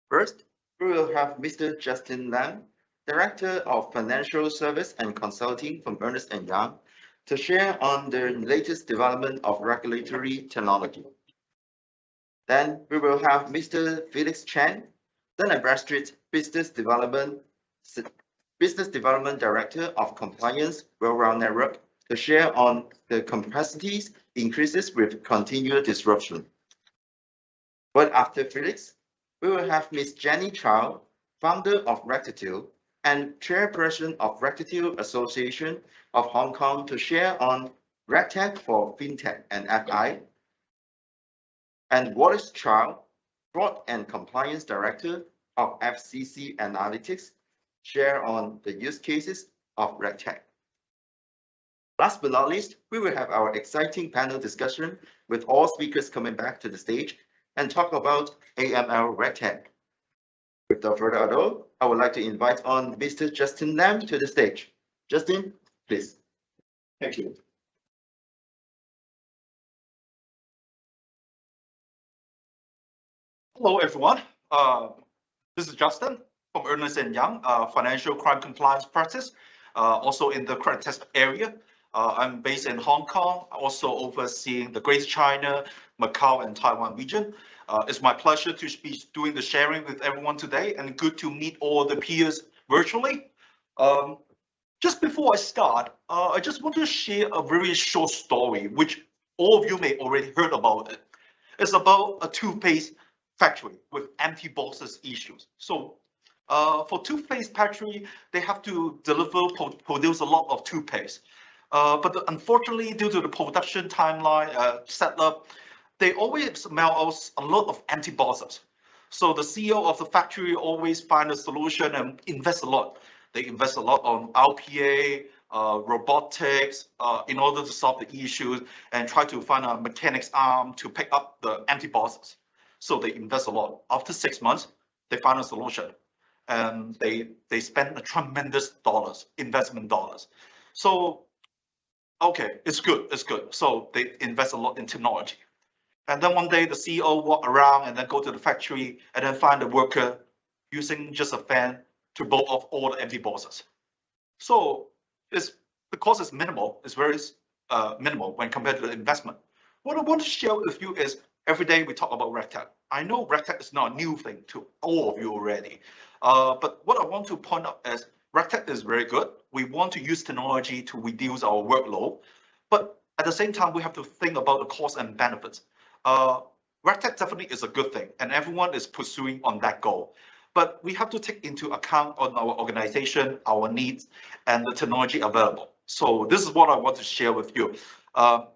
First, we will have Mr. Justin Lam, Director of Financial Service and Consulting from Ernst & Young, to share on the latest development of regulatory technology. Then we will have Mr. Felix Chen, Dun & Bradstreet Business Development Director of Compliance Worldwide Network, to share on the complexities increases with continued disruption. But after Felix, we will have Ms. Jenny Chow, founder of RegTech and chairperson of RegTech Association of Hong Kong, to share on RegTech for FinTech and FI, and Wallace Chow, Fraud and Compliance Director of FCC Analytics, share on the use cases of RegTech. Last but not least, we will have our exciting panel discussion with all speakers coming back to the stage and talk about AML RegTech. Without further ado, I would like to invite on Mr. Justin Lam to the stage. Justin, please. Thank you. Hello, everyone. This is Justin from Ernst & Young, Financial Crime Compliance Practice, also in the credit test area. I'm based in Hong Kong, also overseeing the Greater China, Macau, and Taiwan region. It's my pleasure to be doing the sharing with everyone today, and good to meet all the peers virtually. Just before I start, I just want to share a very short story, which all of you may already heard about it. It's about a toothpaste factory with empty boxes issues. So for toothpaste factory, they have to produce a lot of toothpaste. But unfortunately, due to the production timeline setup, they always mail out a lot of empty boxes. So the CEO of the factory always find a solution and invest a lot. They invest a lot on RPA, robotics, in order to solve the issues and try to find a mechanic's arm to pick up the empty boxes. So they invest a lot. After 6 months, they find a solution, and they spend a tremendous investment dollars. So okay, it's good. So they invest a lot in technology. And then one day the CEO walk around and then go to the factory and then find the worker using just a fan to blow off all the empty boxes. So the cost is minimal. It's very minimal when compared to the investment. What I want to share with you is every day we talk about RegTech. I know RegTech is not a new thing to all of you already. But what I want to point out is RegTech is very good. We want to use technology to reduce our workload, but at the same time, we have to think about the costs and benefits. RegTech definitely is a good thing, and everyone is pursuing on that goal. But we have to take into account on our organization, our needs, and the technology available. So this is what I want to share with you.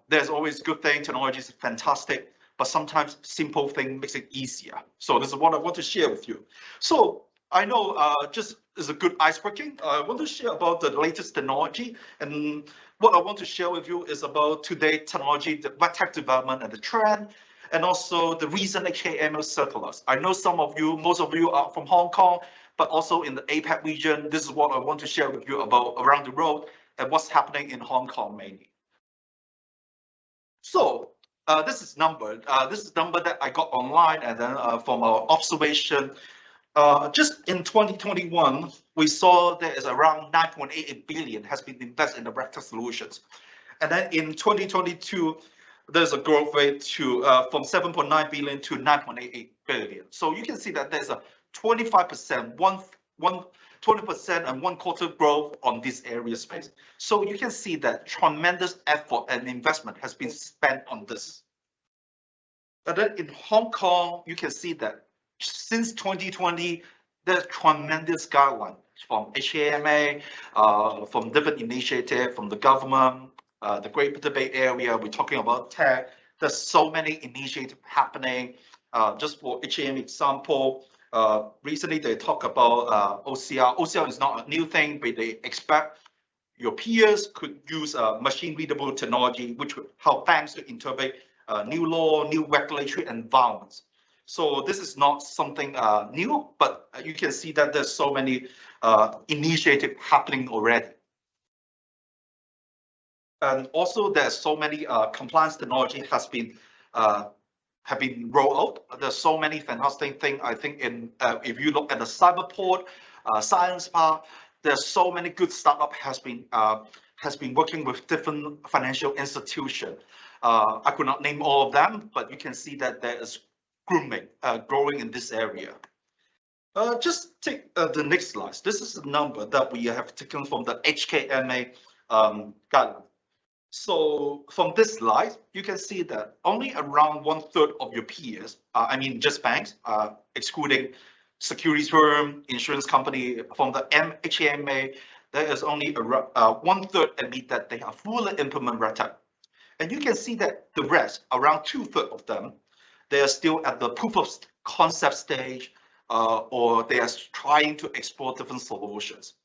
There's always good thing, technology is fantastic, but sometimes simple thing makes it easier. So this is what I want to share with you. So I know just is a good icebreaking. I want to share about the latest technology, and what I want to share with you is about today's technology, the RegTech development and the trend, and also the recent AML circulars. I know most of you are from Hong Kong, but also in the APAC region. This is what I want to share with you about around the world and what's happening in Hong Kong mainly. So this is number. This is number that I got online and then from our observation. Just in 2021, we saw there is around 9.88 billion has been invested in the RegTech solutions. And then in 2022, there's a growth rate to from 7.9 billion to 9.88 billion. So you can see that there's a 25%, 20% and 1/4 growth on this area space. So you can see that tremendous effort and investment has been spent on this. And then in Hong Kong, you can see that since 2020, there's tremendous guidelines from HAMA, from different initiatives from the government, the Greater Bay Area. We're talking about tech. There's so many initiatives happening. Just for HAMA example, recently they talk about OCR. OCR is not a new thing, but they expect your peers could use machine readable technology, which would help banks to interpret new law, new regulatory environments. So this is not something new, but you can see that there's so many initiatives happening already. And also there's so many compliance technology has been have been rolled out. There's so many fantastic things. I think if you look at the Cyberport, Science Park, there's so many good startup has been working with different financial institutions. I could not name all of them, but you can see that there is growing in this area. Just take the next slide. This is the number that we have taken from the HKMA guideline. So from this slide, you can see that only around 1/3 of your peers, I mean just banks, excluding securities firm, insurance company, from the HKMA, there is only around 1/3 admit that they have fully implement RegTech. And you can see that the rest, around 2/3 of them, they are still at the proof of concept stage, or they are trying to explore different solutions.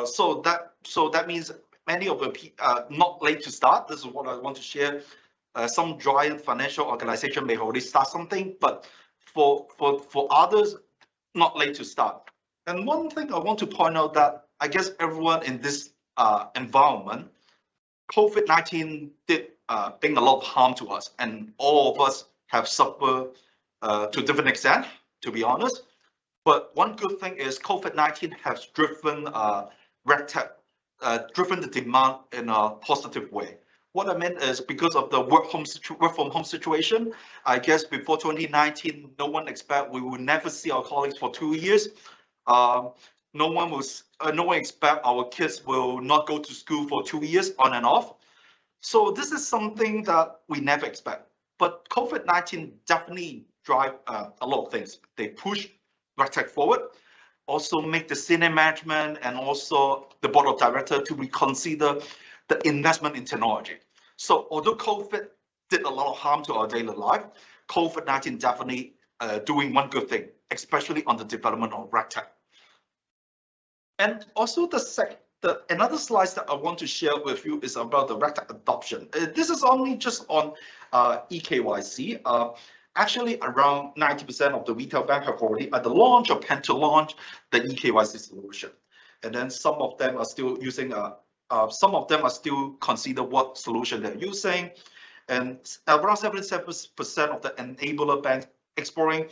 So that means many of the not late to start. This is what I want to share. Some giant financial organization may already start something, but for others, not late to start. And one thing I want to point out that I guess everyone in this environment, COVID-19 did bring a lot of harm to us, and all of us have suffered to a different extent, to be honest. But one good thing is COVID-19 has driven RegTech, driven the demand in a positive way. What I meant is because of the work from home situation, I guess before 2019, no one expect we will never see our colleagues for 2 years. No one expect our kids will not go to school for 2 years on and off. So this is something that we never expect. But COVID-19 definitely drive a lot of things. They push RegTech forward, also make the senior management and also the board of directors to reconsider the investment in technology. So although COVID did a lot of harm to our daily life, COVID-19 definitely doing one good thing, especially on the development of RegTech. And also another slide that I want to share with you is about the RegTech adoption. This is only just on eKYC. Actually, around 90% of the retail bank have already either launched or plan to launch the eKYC solution. And then some of them are still using, some of them are still consider what solution they're using. And around 77% of the enabler banks exploring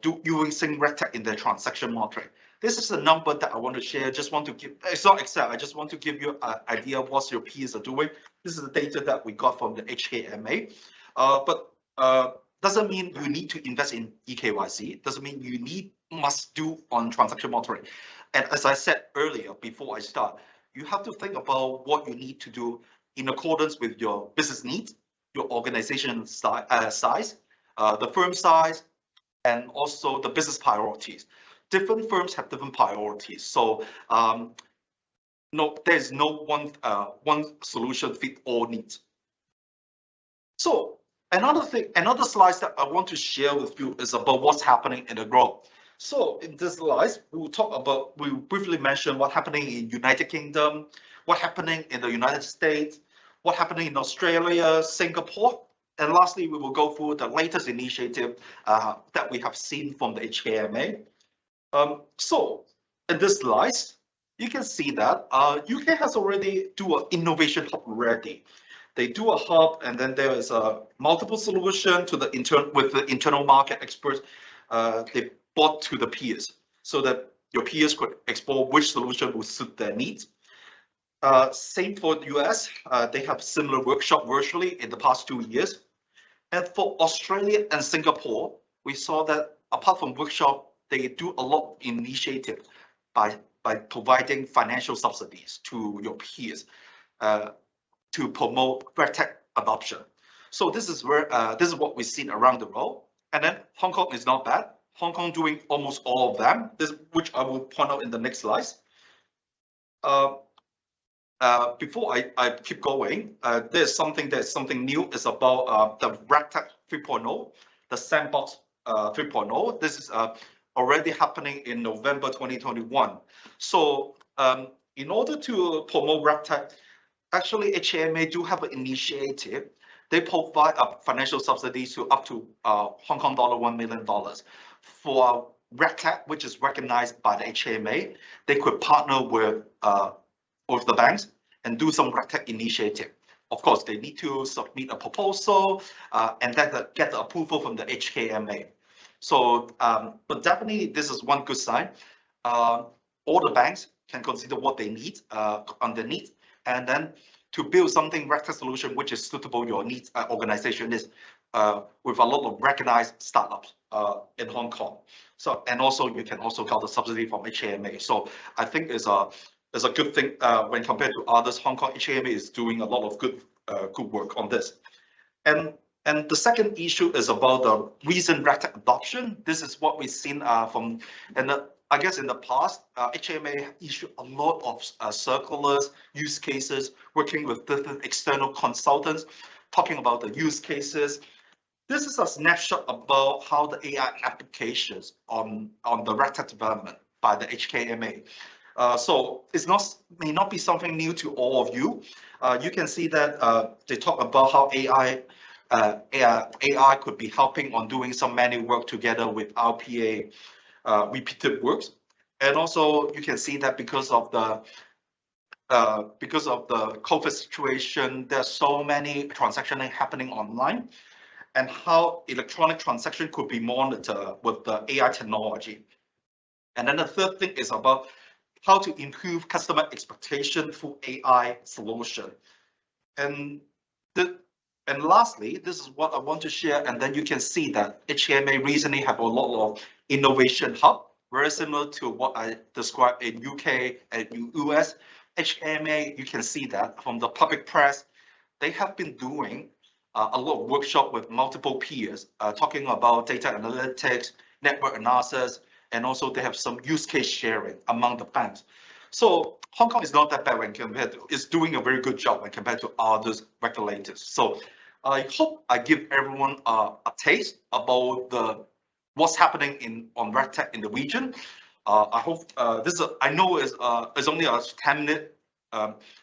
using RegTech in their transaction monitoring. This is a number that I want to share. Just want to give, it's not Excel. I just want to give you an idea of what your peers are doing. This is the data that we got from the HKMA. But doesn't mean you need to invest in eKYC. Doesn't mean you must do on transaction monitoring. And as I said earlier, before I start, you have to think about what you need to do in accordance with your business needs, your organization size, the firm size, and also the business priorities. Different firms have different priorities. So no, there's no one solution fit all needs. So another slide that I want to share with you is about what's happening in the growth. So in this slide, we will briefly mention what's happening in United Kingdom, what's happening in the United States, what's happening in Australia, Singapore, and lastly, we will go through the latest initiative that we have seen from the HKMA. So in this slide, you can see that UK has already do an innovation hub already. They do a hub, and then there is a multiple solution to the internal market experts. They brought to the peers so that your peers could explore which solution would suit their needs. Same for the US. They have similar workshop virtually in the past 2 years. And for Australia and Singapore, we saw that apart from workshop, they do a lot of initiative by providing financial subsidies to your peers to promote RegTech adoption. So this is what we've seen around the world. And then Hong Kong is not bad. Hong Kong doing almost all of them, which I will point out in the next slides. Before I keep going, there's something new. It's about the RegTech 3.0, the Sandbox 3.0. This is already happening in November 2021. So in order to promote RegTech, actually HKMA do have an initiative. They provide financial subsidies to up to Hong Kong dollar $1 million for RegTech, which is recognized by the HKMA. They could partner with the banks and do some RegTech initiative. of course, they need to submit a proposal and then get the approval from the HKMA. So, but definitely this is one good sign. All the banks can consider what they need on the needs, and then to build something RegTech solution which is suitable your needs organization is with a lot of recognized startups in Hong Kong. So, and also you can also get the subsidy from HKMA. So I think it's a good thing when compared to others. Hong Kong HKMA is doing a lot of good work on this. And the second issue is about the recent RegTech adoption. This is what we've seen from, and I guess in the past, HKMA issued a lot of circulars, use cases, working with different external consultants, talking about the use cases. This is a snapshot about how the AI applications on the RegTech development by the HKMA. So it's may not be something new to all of you. You can see that they talk about how AI could be helping on doing some manual work together with RPA repeated works. And also you can see that because of the COVID situation, there's so many transactions happening online, and how electronic transaction could be monitored with the AI technology. And then the third thing is about how to improve customer expectation through AI solution. And lastly, this is what I want to share, and then you can see that HKMA recently have a lot of innovation hub, very similar to what I described in UK and US. HKMA, you can see that from the public press, they have been doing a lot of workshop with multiple peers, talking about data analytics, network analysis, and also they have some use case sharing among the banks. So Hong Kong is not that bad when compared to, it's doing a very good job when compared to other regulators. So I hope I give everyone a taste about what's happening on RegTech in the region. I hope I know is only a 10-minute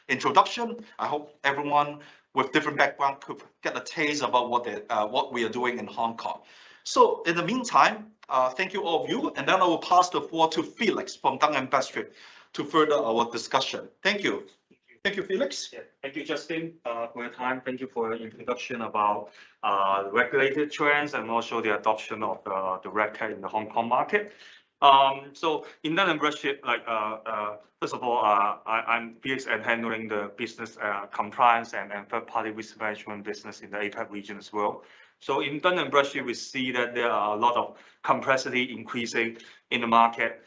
introduction. I hope everyone with different background could get a taste about what we are doing in Hong Kong. So in the meantime, thank you all of you, and then I will pass the floor to Felix from Dun & Bradstreet to further our discussion. Thank you. Thank you, Felix. Yeah, thank you, Justin, for your time. Thank you for your introduction about the regulated trends and also the adoption of the RegTech in the Hong Kong market. So in Dun & Bradstreet, first of all, I'm Felix and handling the business compliance and third-party risk management business in the APAC region as well. So in Dun & Bradstreet, we see that there are a lot of complexity increasing in the market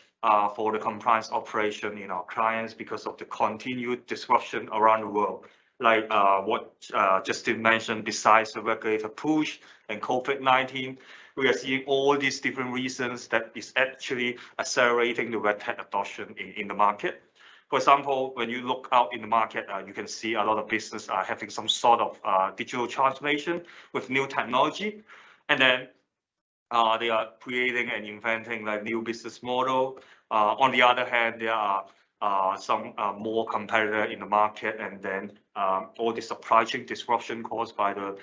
for the compliance operation in our clients because of the continued disruption around the world. Like what Justin mentioned, besides the regulator push and COVID-19, we are seeing all these different reasons that is actually accelerating the RegTech adoption in the market. For example, when you look out in the market, you can see a lot of business are having some sort of digital transformation with new technology, and then they are creating and inventing like new business model. On the other hand, there are some more competitor in the market, and then all the supply chain disruption caused by the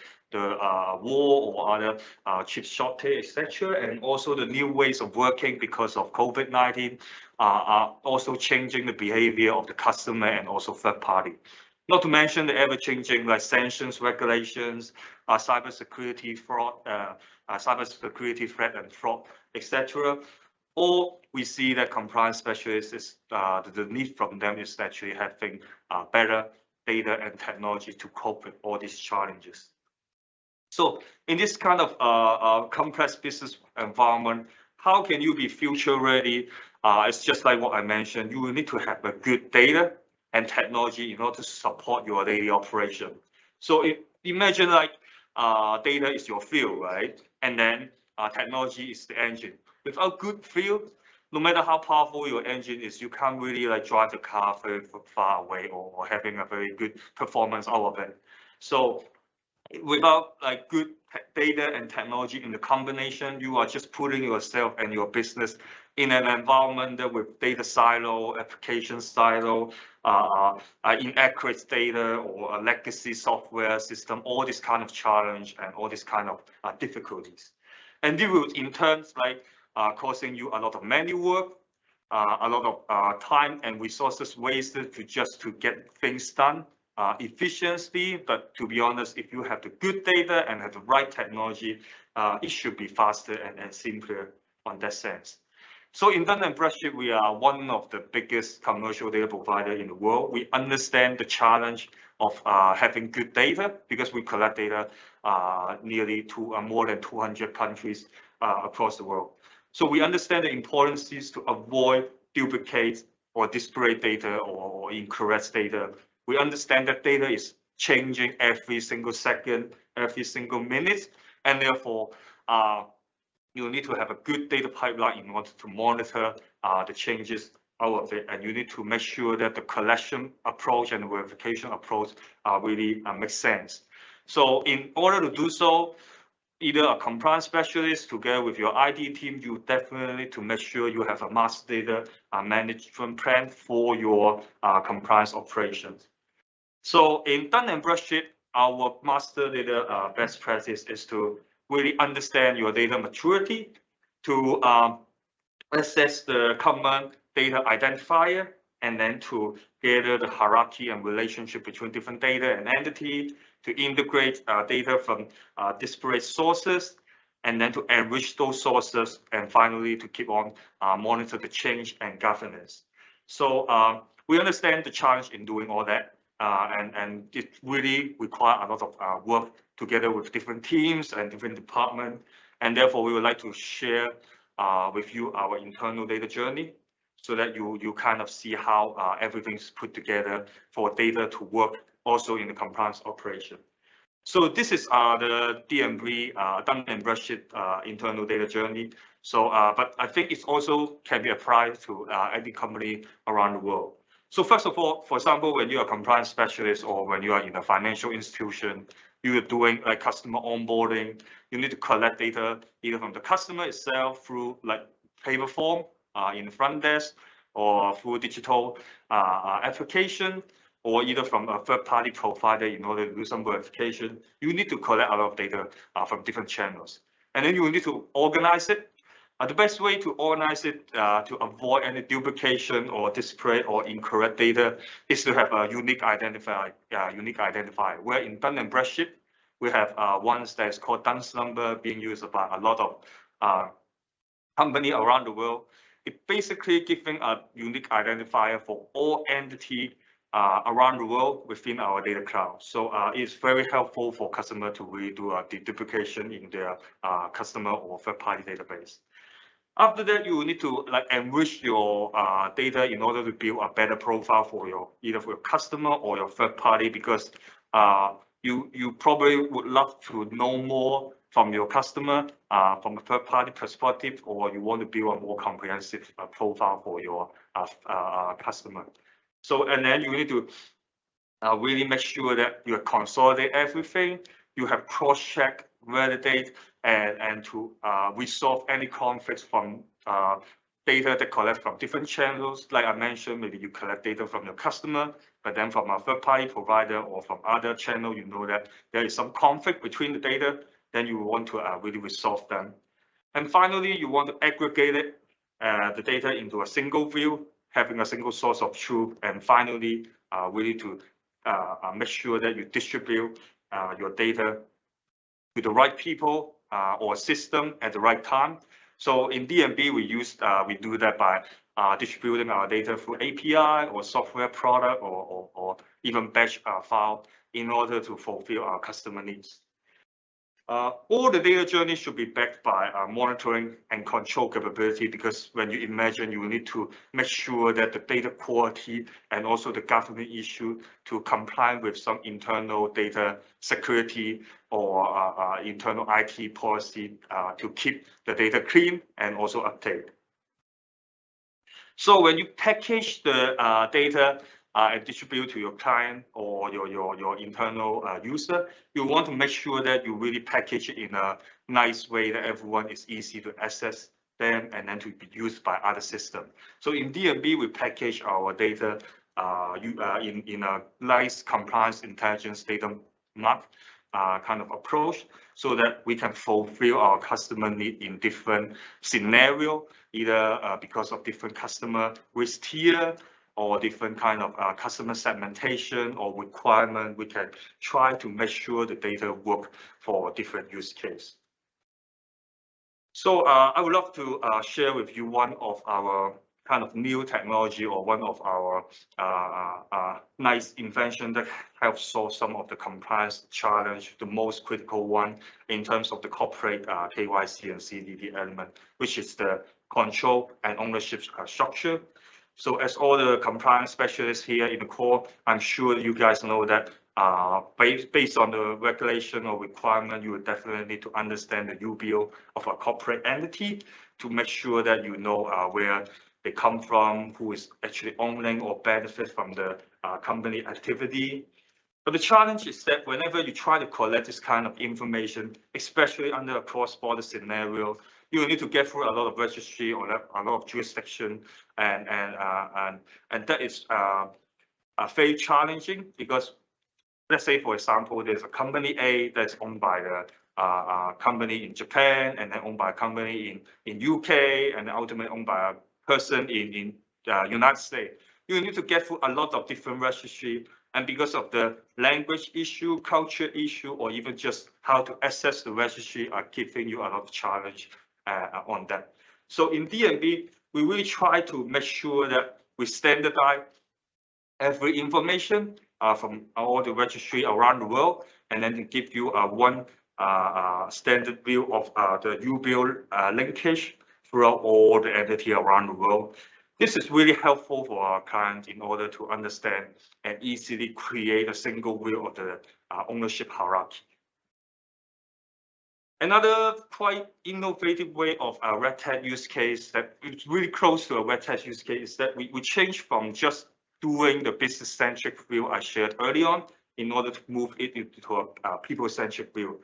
war or other chip shortage, etc., and also the new ways of working because of COVID-19 are also changing the behavior of the customer and also third party. Not to mention the ever-changing like sanctions, regulations, cybersecurity fraud, cybersecurity threat and fraud, etc. Or we see that compliance specialists is the need from them is actually having better data and technology to cope with all these challenges. So in this kind of complex business environment, how can you be future ready? It's just like what I mentioned. You will need to have a good data and technology in order to support your daily operation. So imagine like data is your fuel, right? And then technology is the engine. Without good fuel, no matter how powerful your engine is, you can't really like drive the car very far away or having a very good performance out of it. So without like good data and technology in the combination, you are just putting yourself and your business in an environment that with data silo, application silo, inaccurate data or a legacy software system, all this kind of challenge and all this kind of difficulties. And this will in turn like causing you a lot of manual work, a lot of time and resources wasted to get things done efficiency, but to be honest, if you have the good data and have the right technology, it should be faster and simpler on that sense. So in Dun & Bradstreet, we are one of the biggest commercial data provider in the world. We understand the challenge of having good data because we collect data nearly to more than 200 countries across the world. So we understand the importance is to avoid duplicate or disparate data or incorrect data. We understand that data is changing every single second, every single minute, and therefore you need to have a good data pipeline in order to monitor the changes out of it, and you need to make sure that the collection approach and the verification approach really makes sense. So in order to do so, either a compliance specialist together with your IT team, you definitely need to make sure you have a master data management plan for your compliance operations. So in Dun & Bradstreet, our master data best practice is to really understand your data maturity, to assess the common data identifier, and then to gather the hierarchy and relationship between different data and entity, to integrate data from disparate sources, and then to enrich those sources, and finally to keep on monitor the change and governance. So we understand the challenge in doing all that, and it really requires a lot of work together with different teams and different departments, and therefore we would like to share with you our internal data journey, so that you kind of see how everything's put together for data to work also in the compliance operation. So this is the DNB Dun & Bradstreet internal data journey. So, but I think it also can be applied to any company around the world. So first of all, for example, when you're a compliance specialist or when you are in a financial institution, you are doing like customer onboarding, you need to collect data either from the customer itself through like paper form in the front desk, or through digital application, or either from a third-party provider in order to do some verification. You need to collect a lot of data from different channels, and then you need to organize it. The best way to organize it to avoid any duplication or disparate or incorrect data is to have a unique identifier. Where in Dun & Bradstreet, we have one that is called DUNS number, being used by a lot of companies around the world. It basically giving a unique identifier for all entities around the world within our data cloud. So it's very helpful for customer to really do a deduplication in their customer or third-party database. After that, you need to like enrich your data in order to build a better profile for your either for your customer or your third party, because you probably would love to know more from your customer from a third party perspective, or you want to build a more comprehensive profile for your customer. So, and then you need to really make sure that you consolidate everything, you have cross-check, validate, and to resolve any conflicts from data that collect from different channels. Like I mentioned, maybe you collect data from your customer, but then from a third-party provider or from other channel, you know that there is some conflict between the data, then you want to really resolve them. And finally, you want to aggregate it, the data into a single view, having a single source of truth, and finally, really to make sure that you distribute your data to the right people or system at the right time. So in DNB, we do that by distributing our data through API or software product or even batch file in order to fulfill our customer needs. All the data journey should be backed by monitoring and control capability, because when you imagine, you need to make sure that the data quality and also the governance issue to comply with some internal data security or internal IT policy to keep the data clean and also update. So when you package the data and distribute to your client or your internal user, you want to make sure that you really package it in a nice way that everyone is easy to access them and then to be used by other systems. So in DNB, we package our data in a nice compliance intelligence data map kind of approach, so that we can fulfill our customer need in different scenario, either because of different customer risk tier, or different kind of customer segmentation or requirement, we can try to make sure the data work for different use case. So I would love to share with you one of our kind of new technology or one of our nice invention that helps solve some of the compliance challenge, the most critical one in terms of the corporate KYC and CDD element, which is the control and ownership structure. So as all the compliance specialists here in the core, I'm sure you guys know that based on the regulation or requirement, you will definitely need to understand the UBO of a corporate entity to make sure that you know where they come from, who is actually owning or benefit from the company activity. But the challenge is that whenever you try to collect this kind of information, especially under a cross-border scenario, you need to get through a lot of registry or a lot of jurisdiction, and that is very challenging because, let's say, for example, there's a company A that's owned by the company in Japan, and then owned by a company in UK, and then ultimately owned by a person in United States. You need to get through a lot of different registry, and because of the language issue, culture issue, or even just how to access the registry are giving you a lot of challenge on that. So in DNB, we really try to make sure that we standardize every information from all the registry around the world, and then to give you one standard view of the UBO linkage throughout all the entity around the world. This is really helpful for our clients in order to understand and easily create a single view of the ownership hierarchy. Another quite innovative way of a RegTech use case that is really close to a RegTech use case is that we change from just doing the business-centric view I shared early on in order to move it into a people-centric view.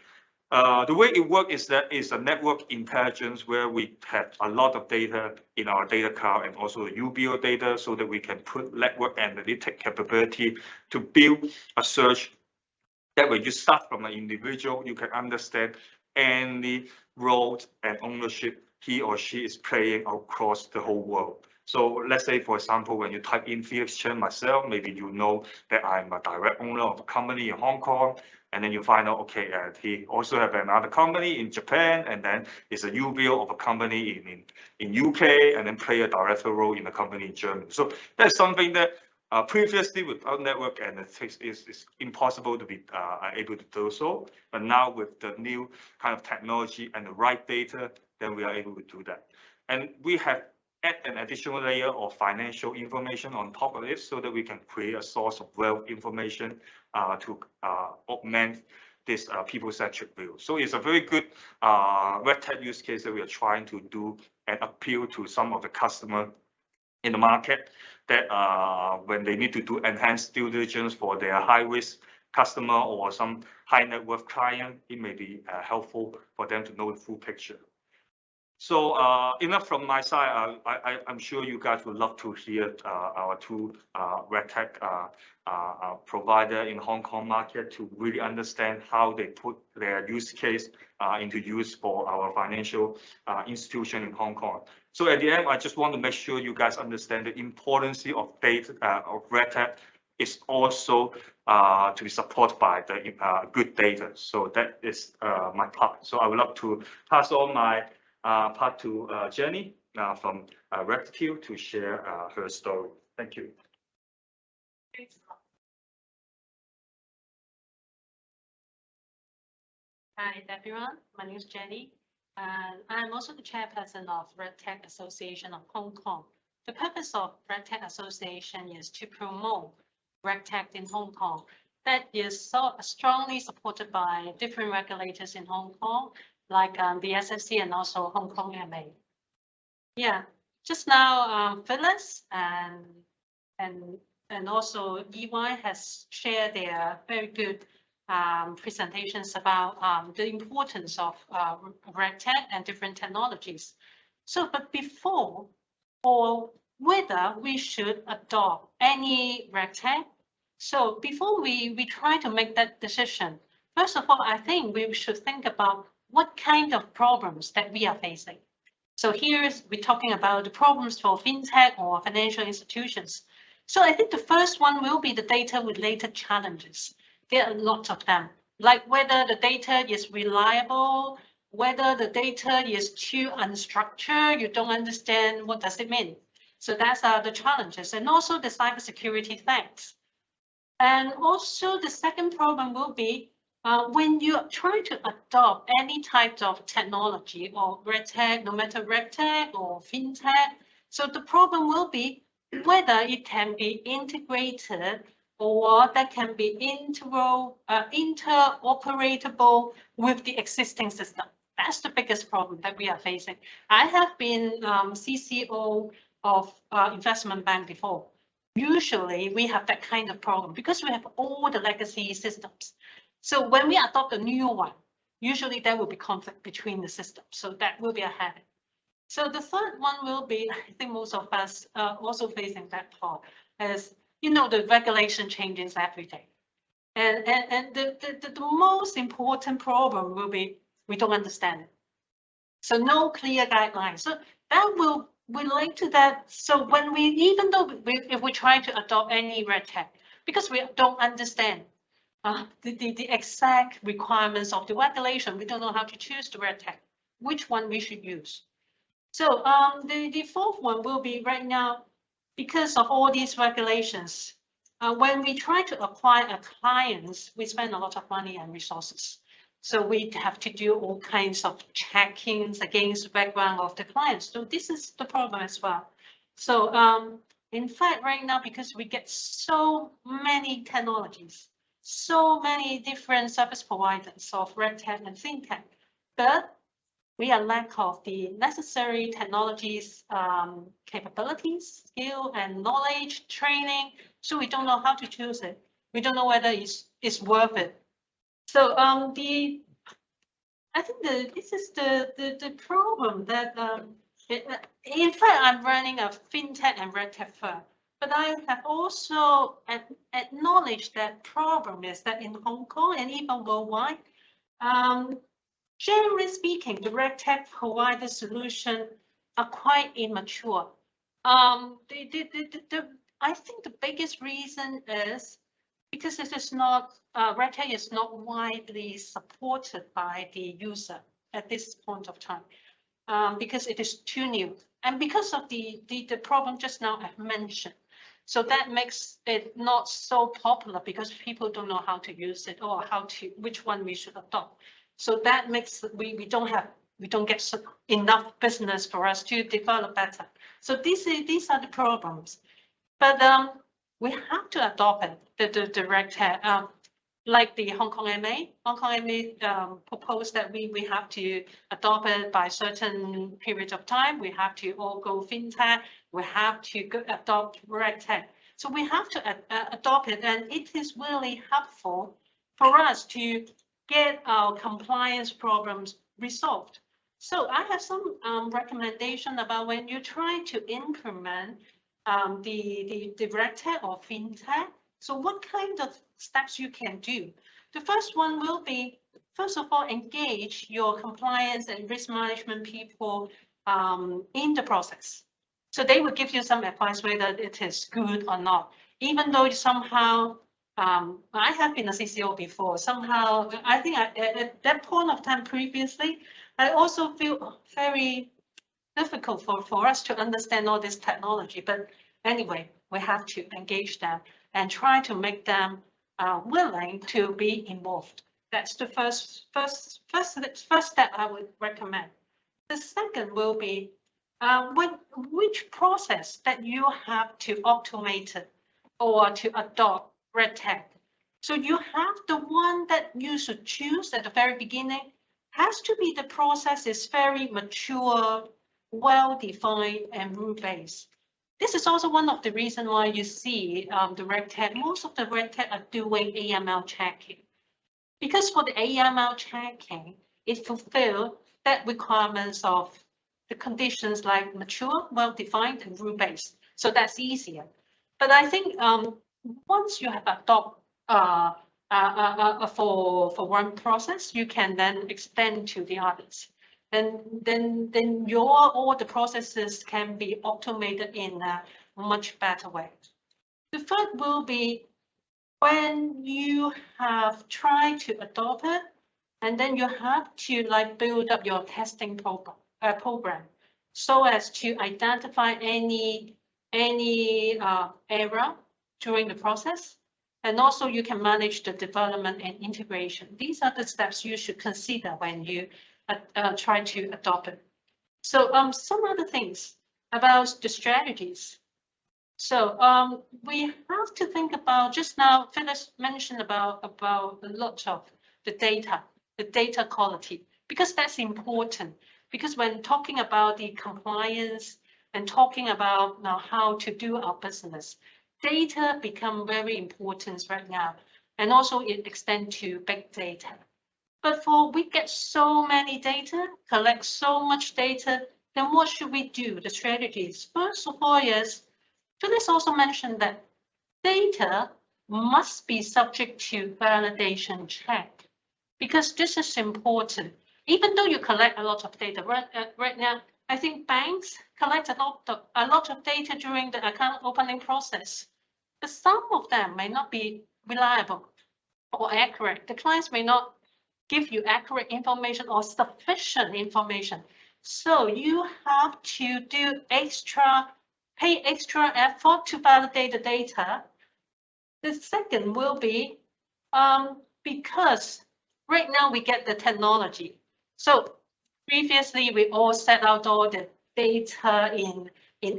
The way it works is that it's a network intelligence where we have a lot of data in our data cloud and also UBO data, so that we can put network analytic capability to build a search that when you start from an individual, you can understand any role and ownership he or she is playing across the whole world. So let's say, for example, when you type in Felix Chen myself, maybe you know that I'm a direct owner of a company in Hong Kong, and then you find out, okay, he also have another company in Japan, and then is a UBO of a company in UK, and then play a director role in a company in Germany. So that's something that previously without network analytics is impossible to be able to do so. But now with the new kind of technology and the right data, then we are able to do that. And we have add an additional layer of financial information on top of it, so that we can create a source of wealth information to augment this people-centric view. So it's a very good RegTech use case that we are trying to do and appeal to some of the customer in the market that when they need to do enhanced due diligence for their high-risk customer or some high net worth client, it may be helpful for them to know the full picture. So enough from my side. I'm sure you guys would love to hear our two RegTech provider in Hong Kong market to really understand how they put their use case into use for our financial institution in Hong Kong. So at the end, I just want to make sure you guys understand the importance of data of RegTech is also to be supported by the good data. So that is my part. So I would love to pass on my part to Jenny from RegTech to share her story. Thank you. Hi everyone, my name is Jenny, and I'm also the chairperson of RegTech Association of Hong Kong. The purpose of RegTech Association is to promote RegTech in Hong Kong. That is so strongly supported by different regulators in Hong Kong, like the SFC and also Hong Kong MA. Yeah, just now Phyllis and also EY has shared their very good presentations about the importance of RegTech and different technologies. So, but before or whether we should adopt any RegTech, so before we try to make that decision, first of all, I think we should think about what kind of problems that we are facing. So here we're talking about the problems for fintech or financial institutions. So I think the first one will be the data-related challenges. There are lots of them, like whether the data is reliable, whether the data is too unstructured, you don't understand what does it mean. So that's the challenges, and also the cybersecurity threats. And also the second problem will be when you try to adopt any type of technology or RegTech, no matter RegTech or FinTech, so the problem will be whether it can be integrated or that can be interoperable with the existing system. That's the biggest problem that we are facing. I have been CCO of investment bank before. Usually we have that kind of problem because we have all the legacy systems. So when we adopt a new one, usually there will be conflict between the systems. So that will be a habit. So the third one will be, I think most of us are also facing that part, as you know, the regulation changes every day. And the most important problem will be we don't understand it. So no clear guidelines. So that will relate to that. So when we, even though if we try to adopt any RegTech, because we don't understand the exact requirements of the regulation, we don't know how to choose the RegTech, which one we should use. So the fourth one will be right now, because of all these regulations, when we try to acquire a clients, we spend a lot of money and resources. So we have to do all kinds of checkings against the background of the clients. So this is the problem as well. So in fact, right now, because we get so many technologies, so many different service providers of RegTech and FinTech, but we are lack of the necessary technologies, capabilities, skill and knowledge, training. So we don't know how to choose it. We don't know whether it's worth it. So I think this is the problem that in fact I'm running a FinTech and RegTech firm, but I have also acknowledged that problem is that in Hong Kong and even worldwide, generally speaking, the RegTech provider solution are quite immature. I think the biggest reason is because it is not, RegTech is not widely supported by the user at this point of time, because it is too new. And because of the problem just now I've mentioned. So that makes it not so popular because people don't know how to use it or which one we should adopt. So that makes we don't get enough business for us to develop better. So these are the problems. But we have to adopt it, the RegTech, like the Hong Kong MA. Hong Kong MA proposed that we have to adopt it by certain period of time. We have to all go FinTech. We have to adopt RegTech. So we have to adopt it, and it is really helpful for us to get our compliance problems resolved. So I have some recommendation about when you try to implement the RegTech or FinTech. So what kind of steps you can do? The first one will be, first of all, engage your compliance and risk management people in the process. So they will give you some advice whether it is good or not, even though somehow I have been a CCO before. Somehow, I think at that point of time previously, I also feel very difficult for us to understand all this technology. But anyway, we have to engage them and try to make them willing to be involved. That's the first step I would recommend. The second will be which process that you have to automate it or to adopt RegTech. So you have the one that you should choose at the very beginning. Has to be the process is very mature, well-defined and rule-based. This is also one of the reasons why you see the RegTech, most of the RegTech are doing AML checking. Because for the AML checking, it fulfills that requirements of the conditions like mature, well-defined and rule-based. So that's easier. But I think once you have adopted for one process, you can then extend to the others. And then all the processes can be automated in a much better way. The third will be when you have tried to adopt it, and then you have to like build up your testing program so as to identify any error during the process. And also you can manage the development and integration. These are the steps you should consider when you try to adopt it. So some other things about the strategies. So we have to think about, just now Phyllis mentioned about a lot of the data quality, because that's important. Because when talking about the compliance and talking about now how to do our business, data become very important right now. And also it extends to big data. But for we get so many data, collect so much data, then what should we do? The strategies. First of all is, Phyllis also mentioned that data must be subject to validation check, because this is important. Even though you collect a lot of data, right now, I think banks collect a lot of data during the account opening process. But some of them may not be reliable or accurate. The clients may not give you accurate information or sufficient information. So you have to pay extra effort to validate the data. The second will be because right now we get the technology. So previously we all set out all the data in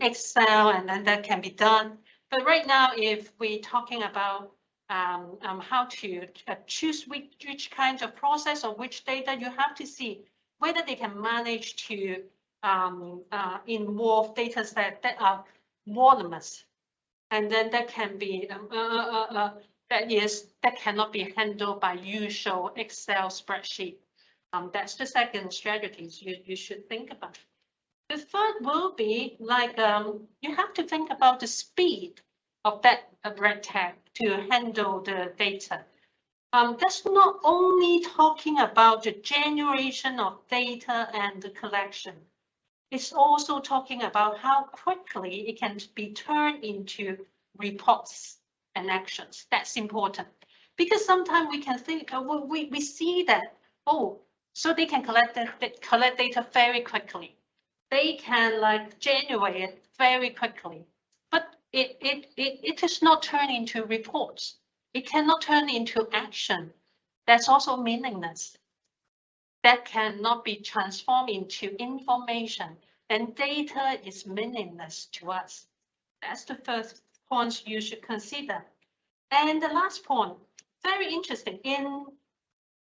Excel, and then that can be done. But right now, if we're talking about how to choose which kind of process or which data, you have to see whether they can manage to involve data sets that are voluminous, and then that can be that cannot be handled by usual Excel spreadsheet. That's the second strategy you should think about. The third will be like you have to think about the speed of that RegTech to handle the data. That's not only talking about the generation of data and the collection. It's also talking about how quickly it can be turned into reports and actions. That's important, because sometimes we can think we see that, oh, so they can collect data very quickly. They can like generate it very quickly, but it is not turned into reports. It cannot turn into action. That's also meaningless. That cannot be transformed into information, and data is meaningless to us. That's the first point you should consider. And the last point, very interesting. In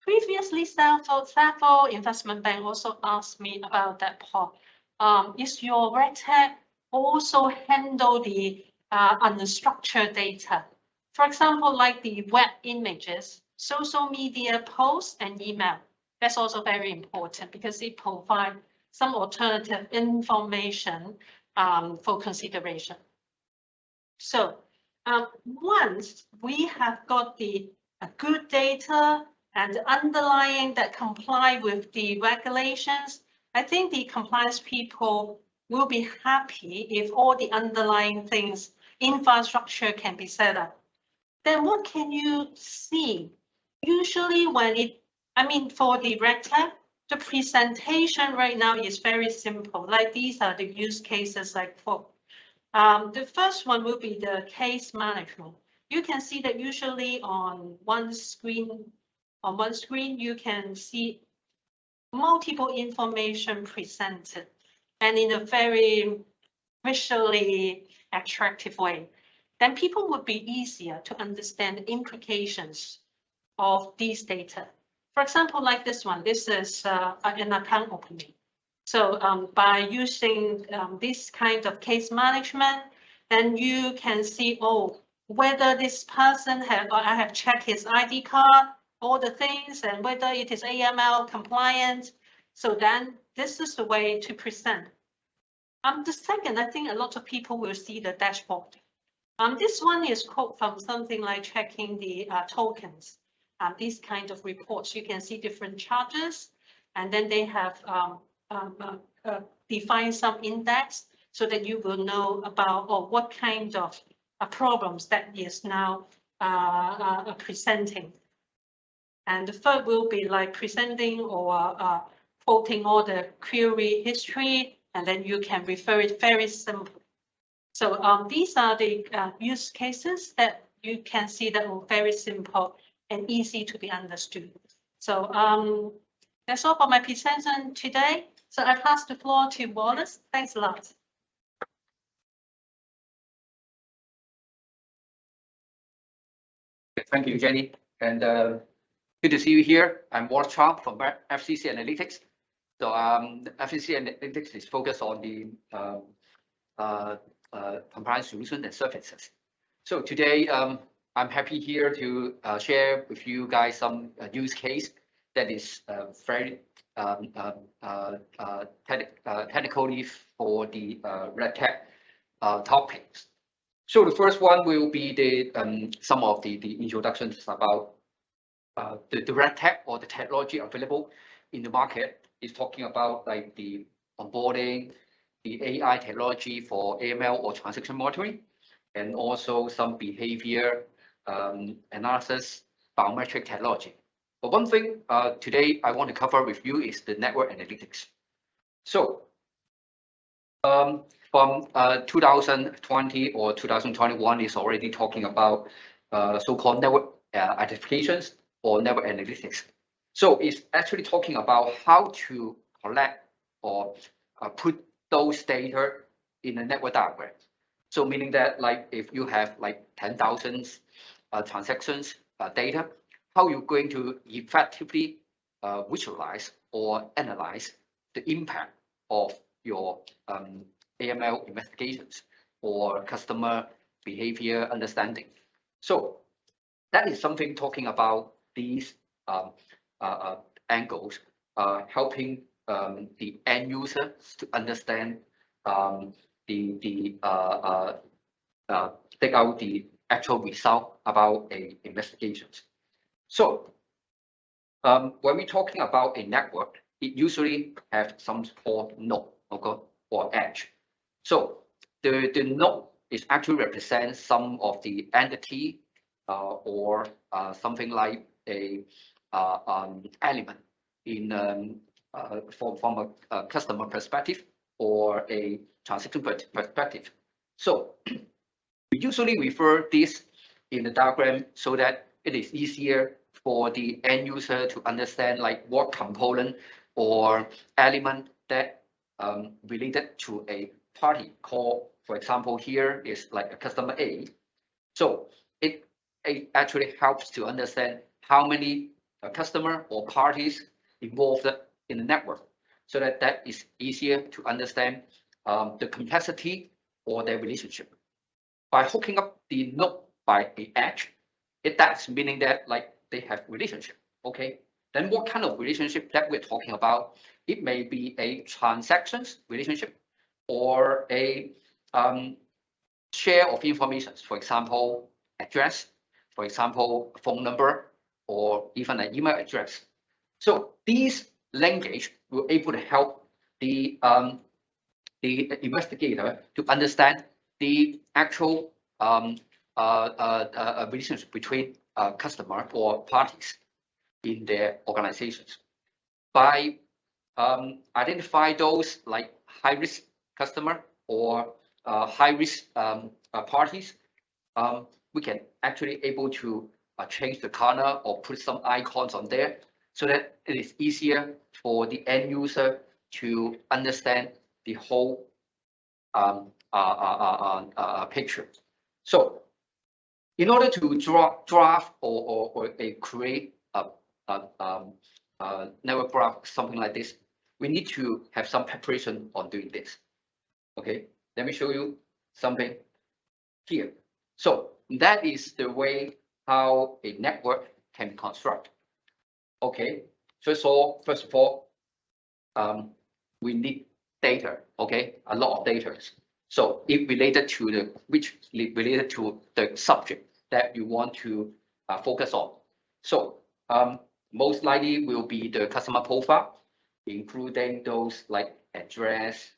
previously, several investment banks also asked me about that part. Is your RegTech also handle the unstructured data? For example, like the web images, social media posts, and email. That's also very important because it provides some alternative information for consideration. So once we have got the good data and the underlying that comply with the regulations, I think the compliance people will be happy if all the underlying things, infrastructure can be set up. Then what can you see? Usually when for the RegTech, the presentation right now is very simple. Like these are the use cases like for. The first one will be the case management. You can see that usually on one screen, you can see multiple information presented and in a very visually attractive way. Then people would be easier to understand the implications of these data. For example, like this one, this is an account opening. So by using this kind of case management, then you can see, whether this person I have checked his ID card, all the things, and whether it is AML compliant. So then this is the way to present. The second, I think a lot of people will see the dashboard. This one is quote from something like checking the tokens. These kind of reports, you can see different charges, and then they have defined some index so that you will know about what kind of problems that is now presenting. And the third will be like presenting or quoting all the query history, and then you can refer it very simple. So these are the use cases that you can see that are very simple and easy to be understood. So that's all for my presentation today. So I pass the floor to Wallace. Thanks a lot. Thank you, Jenny. And good to see you here. I'm Wallace Chow from FCC Analytics. So FCC Analytics is focused on the compliance solutions and services. So today, I'm happy here to share with you guys some use case that is very technically for the RegTech topics. So the first one will be the some of the introductions about the RegTech or the technology available in the market. Is talking about like the onboarding, the AI technology for AML or transaction monitoring, and also some behavior analysis, biometric technology. But one thing today I want to cover with you is the network analytics. So from 2020 or 2021 is already talking about so-called network identifications or network analytics. So it's actually talking about how to collect or put those data in a network diagram. So meaning that like if you have like 10,000 transactions data, how you're going to effectively visualize or analyze the impact of your AML investigations or customer behavior understanding. So that is something talking about these angles, helping the end user to understand take out the actual result about a investigations. So when we're talking about a network, it usually have some called node, okay, or edge. So the node is actually represents some of the entity or something like a element in from a customer perspective or a transaction perspective. So we usually refer this in the diagram so that it is easier for the end user to understand like what component or element that related to a party call. For example, here is like a customer A. So it actually helps to understand how many customer or parties involved in the network, so that is easier to understand the complexity or their relationship. By hooking up the node by the edge, that's meaning that like they have relationship. Okay, then what kind of relationship that we're talking about? It may be a transactions relationship or a share of information. For example, address, for example, phone number, or even an email address. So these linkage will able to help the investigator to understand the actual relationship between customer or parties in their organizations. By identify those like high risk customer or high risk parties, we can actually able to change the color or put some icons on there so that it is easier for the end user to understand the whole picture. So in order to draft or create a network graph, something like this, we need to have some preparation on doing this. Okay, let me show you something here. So that is the way how a network can construct. Okay, first of all, we need data. Okay, a lot of data. So it related to related to the subject that you want to focus on. So most likely will be the customer profile, including those like address,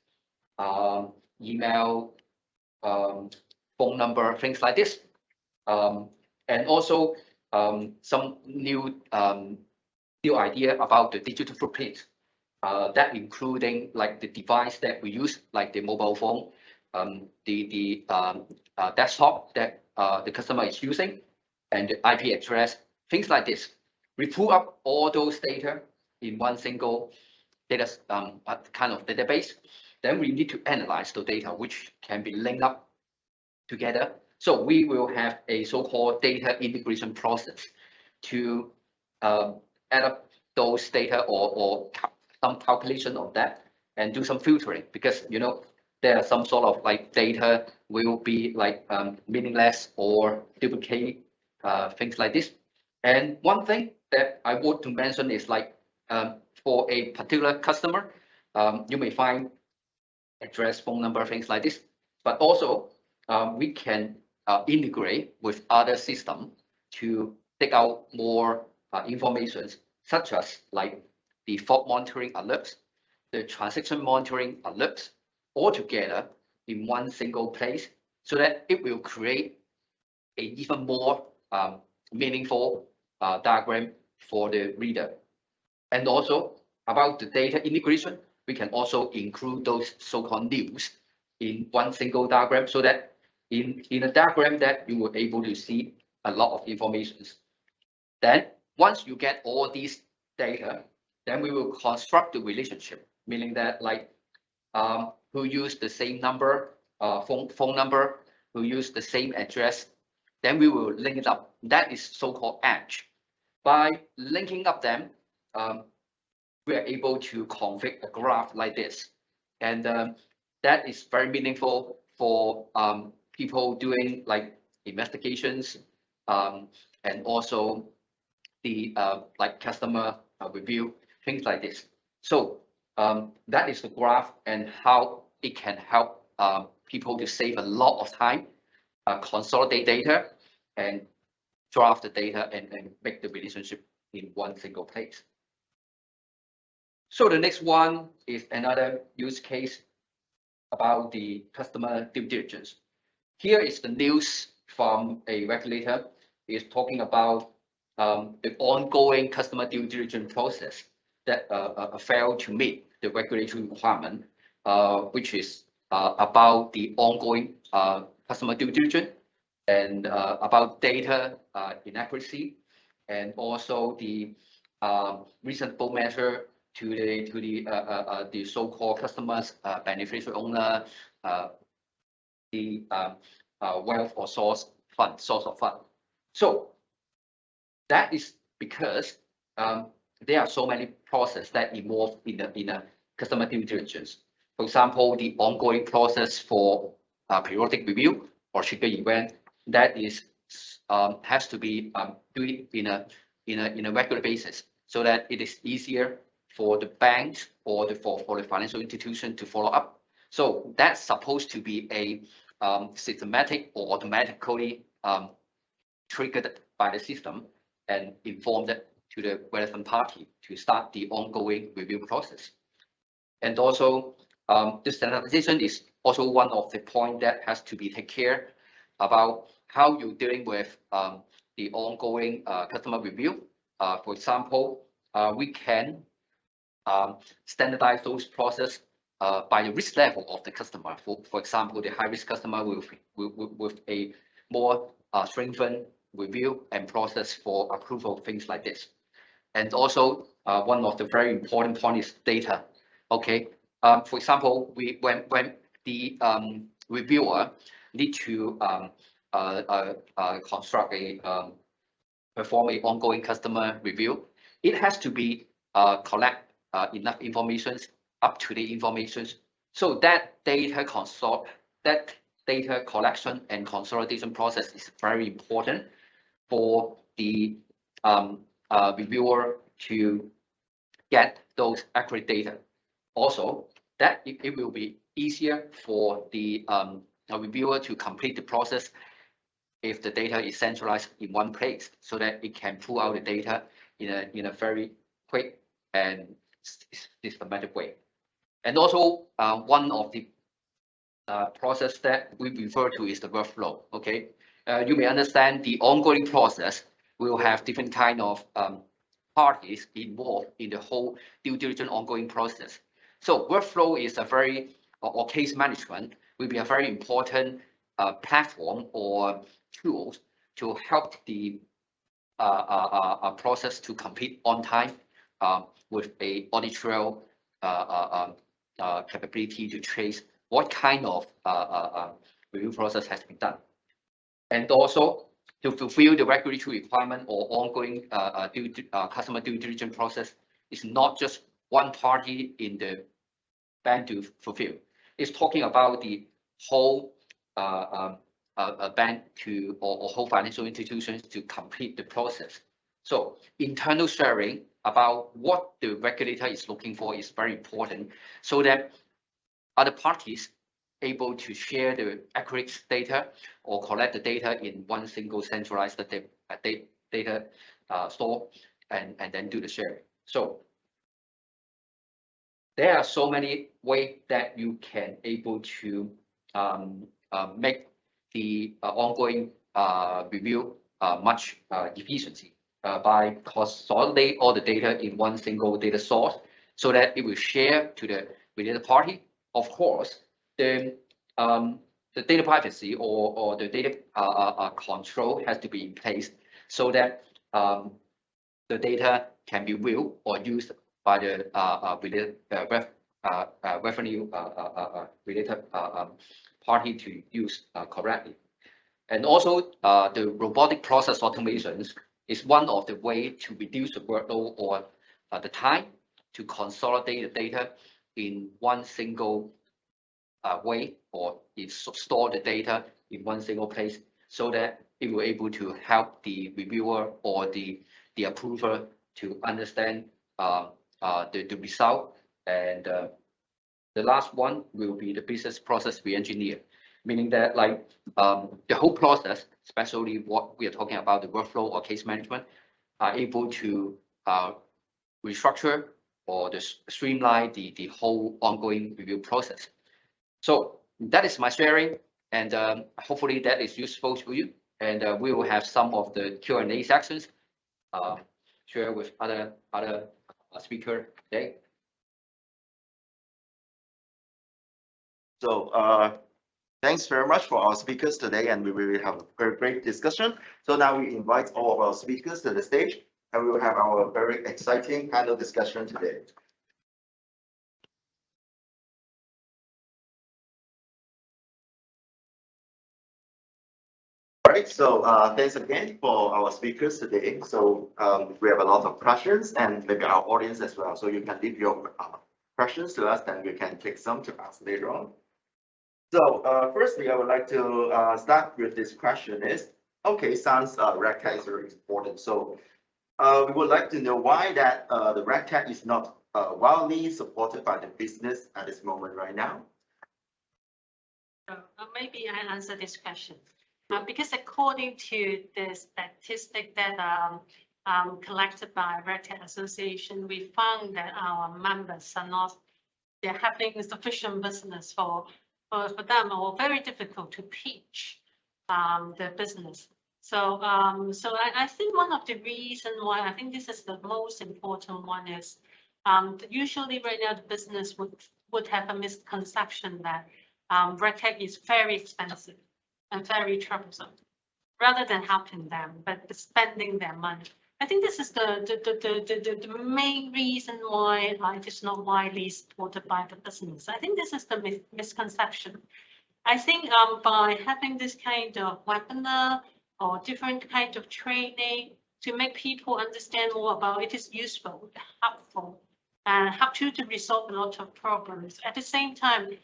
email, phone phone number, things like this. And also some new idea about the digital footprint. That including like the device that we use, like the mobile phone, the desktop that the customer is using, and the IP address, things like this. We pull up all those data in one single data kind of database. Then we need to analyze the data, which can be linked up together. So we will have a so-called data integration process to add up those data or some calculation of that and do some filtering, because there are some sort of like data will be like meaningless or duplicate, things like this. And one thing that I want to mention is like for a particular customer, you may find address, phone number, things like this, but also we can integrate with other systems to take out more information, such as like the fault monitoring alerts, the transaction monitoring alerts, all together in one single place, so that it will create a even more meaningful diagram for the reader. And also about the data integration, we can also include those so-called news in one single diagram, so that in a diagram that you will able to see a lot of information. Then once you get all these data, then we will construct the relationship, meaning that like who use the same number, phone number, who use the same address, then we will link it up. That is so-called edge. By linking up them, we are able to configure a graph like this, and that is very meaningful for people doing like investigations, and also the like customer review, things like this. So that is the graph and how it can help people to save a lot of time, consolidate data, and draft the data and make the relationship in one single place. So the next one is another use case about the customer due diligence. Here is the news from a regulator. Is talking about the ongoing customer due diligence process that failed to meet the regulatory requirement, which is about the ongoing customer due diligence and about data inaccuracy, and also the reasonable measure to the so-called customers, beneficial owner, the wealth or source of fund. So that is because there are so many processes that involve in a customer due diligence. For example, the ongoing process for periodic review or trigger event, that is has to be doing in a regular basis, so that it is easier for the banks or for the financial institution to follow up. So that's supposed to be a systematic or automatically triggered by the system and informed to the relevant party to start the ongoing review process. And also the standardization is also one of the points that has to be taken care about how you're dealing with the ongoing customer review. For example, we can standardize those processes by the risk level of the customer. For example, the high-risk customer with a more strengthened review and process for approval, things like this. And also, one of the very important points is data. Okay. For example, when the reviewer need to construct perform an ongoing customer review, it has to be collect enough information, up to the information, so that data collection and consolidation process is very important for the reviewer to get those accurate data. Also, that it will be easier for the reviewer to complete the process if the data is centralized in one place, so that it can pull out the data in a very quick and systematic way. And also, one of the process that we refer to is the workflow. Okay, you may understand the ongoing process will have different kind of parties involved in the whole due diligence ongoing process. So workflow is a very, or case management will be a very important platform or tools to help the process to complete on time with a audit trail capability to trace what kind of review process has been done. And also to fulfill the regulatory requirement or ongoing customer due diligence process is not just one party in the bank to fulfill. It's talking about the whole bank to or whole financial institutions to complete the process. So internal sharing about what the regulator is looking for is very important, so that other parties able to share the accurate data or collect the data in one single centralized data store and then do the sharing. So there are so many ways that you can able to make the ongoing review much efficiency by consolidate all the data in one single data source, so that it will share to the related party. Of course, the data privacy or the data control has to be in place, so that the data can be viewed or used by the related revenue related party to use correctly. And also the robotic process automations is one of the way to reduce the workload or the time to consolidate the data in one single way, or store the data in one single place, so that it will able to help the reviewer or the approver to understand the result. And the last one will be the business process re-engineer, meaning that like the whole process, especially what we are talking about, the workflow or case management, are able to restructure or streamline the whole ongoing review process. So that is my sharing, and hopefully that is useful to you. And we will have some of the Q&A sections share with other speaker today. So thanks very much for our speakers today, and we will have a very great discussion. So now we invite all of our speakers to the stage, and we will have our very exciting panel discussion today. All right, so thanks again for our speakers today. So we have a lot of questions, and maybe our audience as well. So you can leave your questions to us, and we can take some to ask later on. So firstly, I would like to start with this question is, okay, sounds RegTech is very important. So we would like to know why that the RegTech is not widely supported by the business at this moment right now. Maybe I answer this question. Because according to the statistic that collected by RegTech Association, we found that our members are not, they're having sufficient business for them, or very difficult to pitch the business. So I think one of the reasons why I think this is the most important one is usually right now the business would have a misconception that RegTech is very expensive and very troublesome, rather than helping them, but spending their money. I think this is the main reason why it is not widely supported by the business. I think this is the misconception. I think by having this kind of webinar or different kind of training to make people understand more about it is useful, helpful, and help you to resolve a lot of problems. At the same time,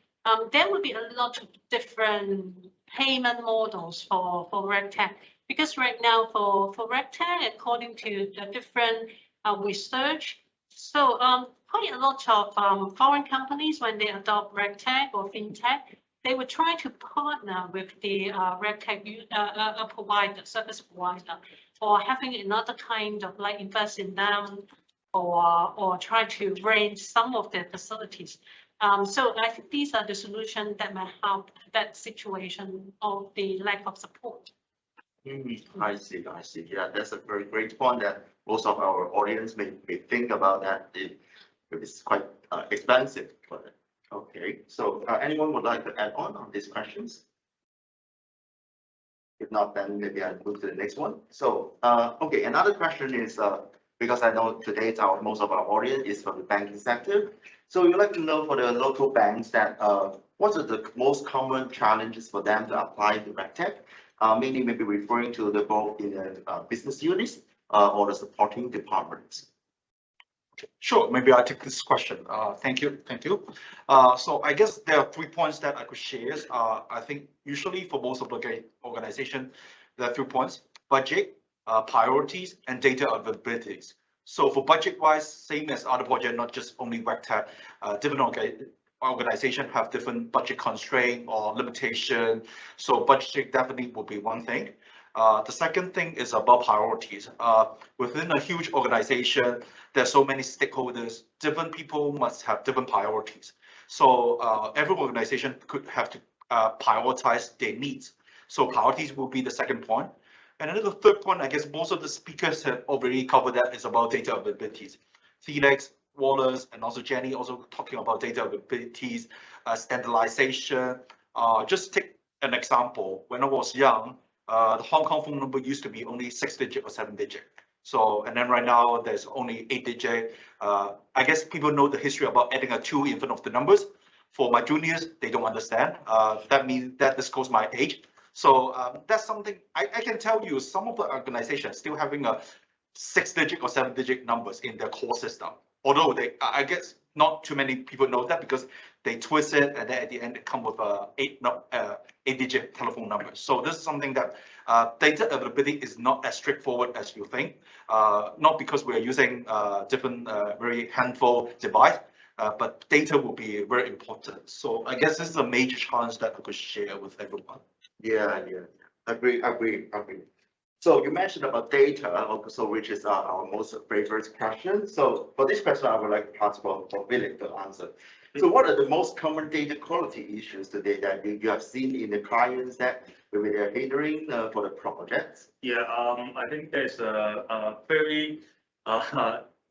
there will be a lot of different payment models for RegTech, because right now for RegTech, according to the different research, so quite a lot of foreign companies, when they adopt RegTech or FinTech, they would try to partner with the RegTech provider, service provider, or having another kind of like invest in them, or try to rent some of their facilities. So I think these are the solutions that might help that situation of the lack of support. I see. Yeah, that's a very great point that most of our audience may think about that. It's quite expensive for them. Okay, so anyone would like to add on these questions? If not, then maybe I'll move to the next one. So, okay, another question is, because I know today most of our audience is from the banking sector. So we'd like to know for the local banks that, what are the most common challenges for them to apply to RegTech? Mainly maybe referring to the both in the business units or the supporting departments. Sure, maybe I'll take this question. Thank you. So I guess there are 3 points that I could share. I think usually for most of the organization, there are 3 points: budget, priorities, and data availabilities. So for budget wise, same as other projects, not just only RegTech, different organization have different budget constraint or limitation. So budget definitely would be one thing. The second thing is about priorities. Within a huge organization, there's so many stakeholders. Different people must have different priorities. So every organization could have to prioritize their needs. So priorities will be the second point. And then the third point, I guess most of the speakers have already covered that, is about data availabilities. Felix, Wallace, and also Jenny also talking about data availabilities, standardization. Just take an example. When I was young, the Hong Kong phone number used to be only 6-digit or 7-digit. So, and then right now there's only 8-digit. I guess people know the history about adding a 2 in front of the numbers. For my juniors, they don't understand. That means that disclose my age. So that's something I can tell you. Some of the organizations still having a 6-digit or 7-digit numbers in their core system. Although I guess not too many people know that because they twist it and then at the end it come with a 8-digit telephone number. So this is something that data availability is not as straightforward as you think. Not because we are using different very handful device, but data will be very important. So I guess this is a major challenge that I could share with everyone. Yeah. Agree. So you mentioned about data, also which is our most favorite question. So for this question, I would like to pass for Philip to answer. So what are the most common data quality issues today that you have seen in the clients that maybe they're hindering for the projects? Yeah, I think there's a very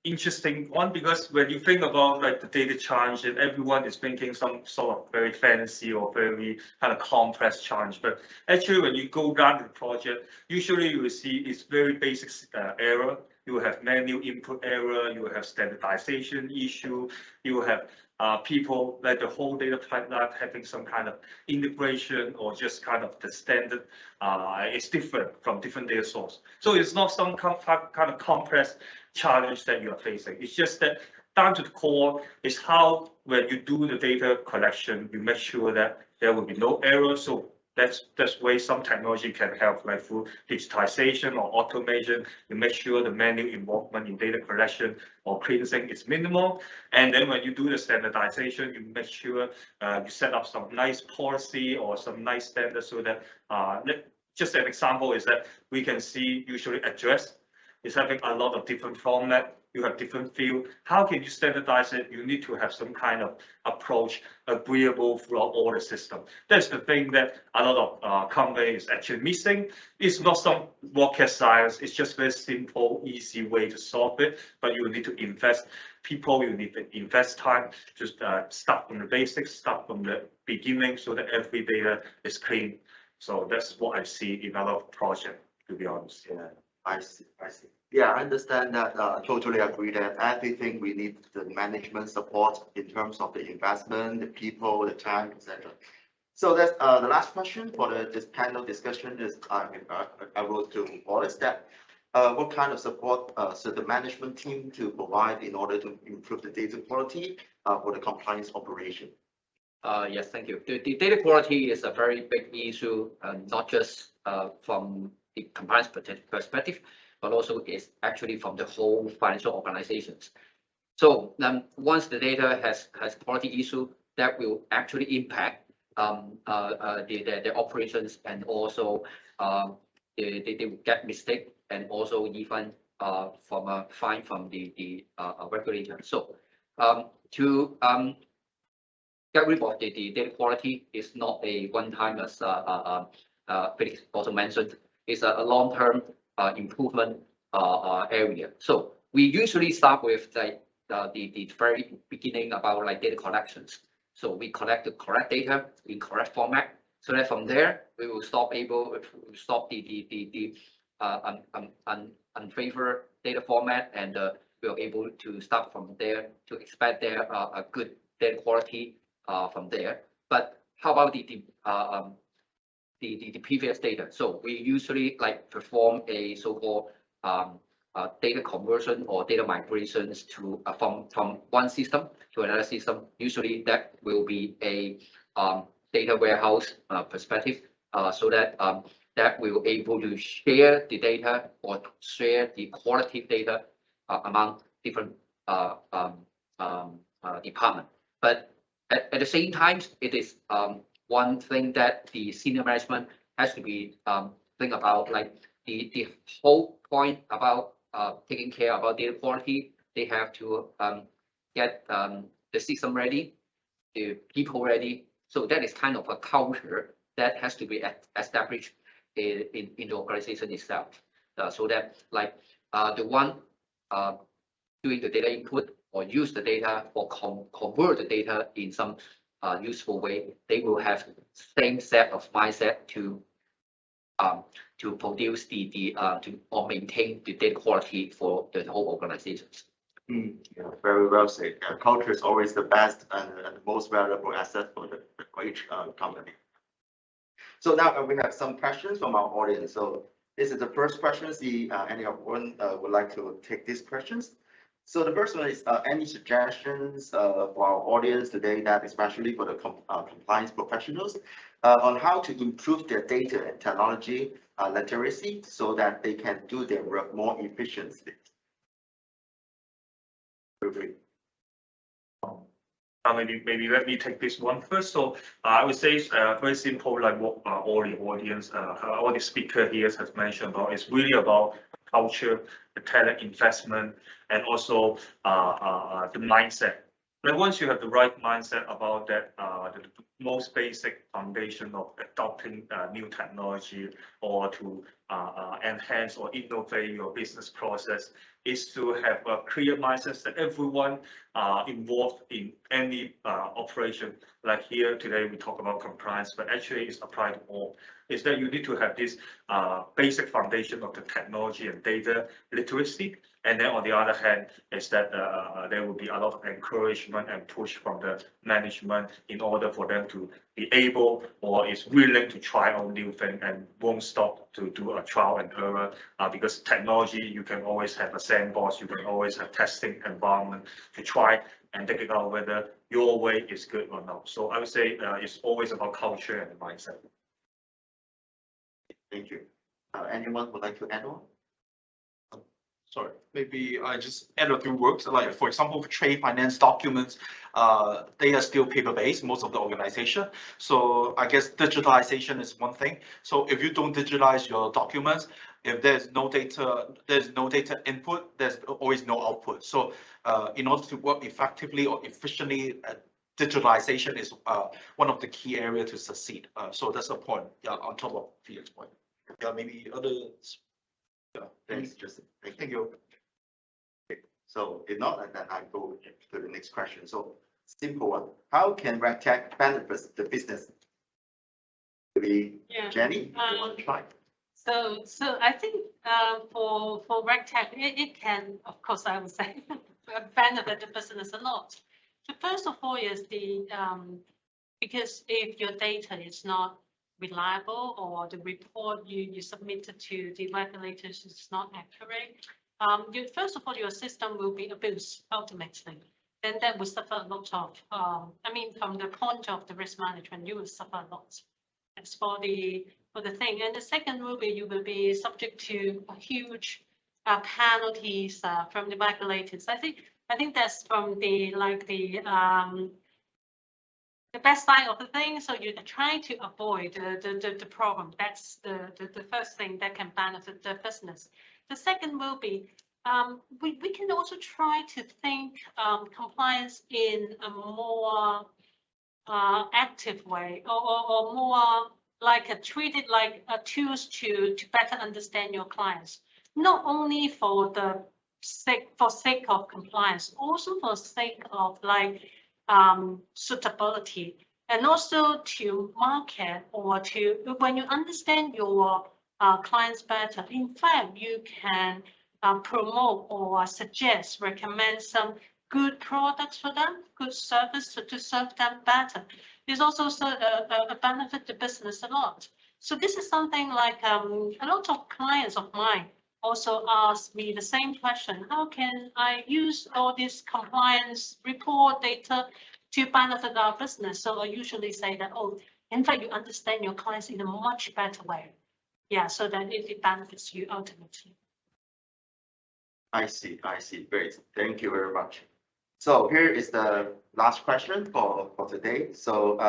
interesting one, because when you think about like the data challenge, and everyone is thinking some sort of very fancy or very kind of complex challenge, but actually when you go down the project, usually you will see it's very basic error. You will have manual input error, you will have standardization issue, you will have people like the whole data pipeline having some kind of integration or just kind of the standard is different from different data source. So it's not some kind of complex challenge that you are facing. It's just that down to the core is how, when you do the data collection, you make sure that there will be no error. So that's where some technology can help, like through digitization or automation. You make sure the manual involvement in data collection or cleansing is minimal. And then when you do the standardization, you make sure you set up some nice policy or some nice standards so that just an example is that we can see usually address is having a lot of different format. You have different field. How can you standardize it? You need to have some kind of approach agreeable throughout all the system. That's the thing that a lot of companies actually missing. It's not some rocket science. It's just very simple, easy way to solve it. But you need to invest people. You need to invest time. Just start from the basics, start from the beginning, so that every data is clean. So that's what I see in a lot of projects, to be honest. Yeah. I see. Yeah, I understand that. Totally agree that everything we need the management support in terms of the investment, the people, the time, etc. So that's the last question for this panel discussion is I wrote to Wallace that what kind of support should the management team to provide in order to improve the data quality for the compliance operation? Yes, thank you. The data quality is a very big issue, not just from the compliance perspective, but also is actually from the whole financial organizations. So once the data has quality issue, that will actually impact the operations, and also they will get mistake, and also even from a fine from the regulator. So get rid of the data quality is not a one-time, as Felix also mentioned. It's a long-term improvement area. So we usually start with the very beginning about like data collections. So we collect the correct data in correct format, so that from there we will stop the unfavored data format, and we are able to start from there to expect there a good data quality from there. But how about the previous data? So we usually like perform a so-called data conversion or data migrations to from one system to another system. Usually that will be a data warehouse perspective, so that that we will able to share the data or share the quality data among different departments. But at the same time, it is one thing that the senior management has to be think about, like the whole point about taking care about data quality. They have to get the system ready, the people ready. So that is kind of a culture that has to be established in the organization itself, so that like the one doing the data input or use the data or convert the data in some useful way, they will have same set of mindset to produce or maintain the data quality for the whole organizations. Yeah, very well said. Culture is always the best and the most valuable asset for each company. So now we have some questions from our audience. So this is the first question. See, anyone would like to take these questions? So the first one is any suggestions for our audience today, that especially for the compliance professionals, on how to improve their data and technology literacy so that they can do their work more efficiently. Maybe let me take this one first. So I would say it's very simple, like what all the audience, all the speaker here has mentioned about. It's really about culture, the talent investment, and also the mindset. Like once you have the right mindset about that, the most basic foundation of adopting new technology or to enhance or innovate your business process is to have a clear mindset that everyone involved in any operation, like here today we talk about compliance, but actually it's applied to all, is that you need to have this basic foundation of the technology and data literacy. And then on the other hand, is that there will be a lot of encouragement and push from the management in order for them to be able or is willing to try out new things and won't stop to do a trial and error, because technology, you can always have a sandbox, you can always have testing environment to try and take it out whether your way is good or not. So I would say it's always about culture and mindset. Thank you. Anyone would like to add on? Sorry, maybe I just add a few words. Like for example, for trade finance documents, they are still paper-based, most of the organization. So I guess digitalization is one thing. So if you don't digitalize your documents, if there's no data input, there's always no output. So in order to work effectively or efficiently, digitalization is one of the key areas to succeed. So that's a point. Yeah, on top of Felix's point. Yeah, maybe others. Yeah, Thanks, Justin. thank you. Okay. So if not, then I go to the next question. So simple one. How can RegTech benefit the business? Maybe Jenny, you want to try? So I think for RegTech, it can, of course, I would say, benefit the business a lot. So first of all is because if your data is not reliable or the report you submitted to the regulators is not accurate, first of all, your system will be abused ultimately. Then that will suffer a lot of, I mean, from the point of the risk management, you will suffer a lot. That's for the thing. And the second will be you will be subject to a huge penalties from the regulators. I think that's from the best side of the thing. So you're trying to avoid the problem. That's the first thing that can benefit the business. The second will be we can also try to think compliance in a more active way or more like treat it like a tools to better understand your clients, not only for the sake of compliance, also for sake of like suitability, and also to market or to when you understand your clients better. In fact, you can promote or suggest, recommend some good products for them, good service to serve them better. It's also a benefit to business a lot. So this is something like a lot of clients of mine also ask me the same question. How can I use all this compliance report data to benefit our business? So I usually say that, oh, in fact, you understand your clients in a much better way. Yeah, so that it benefits you ultimately. I see. Great. Thank you very much. So here is the last question for today. So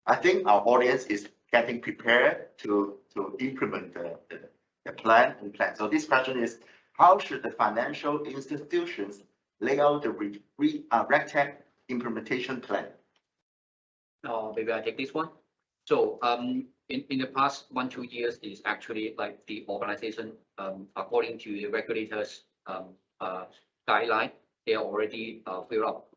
I think our audience is getting prepared to implement the plan. So this question is, how should the financial institutions lay out the RegTech implementation plan? Maybe I take this one. So in the past 1-2 years is actually like the organization, according to the regulators guideline, they already filled up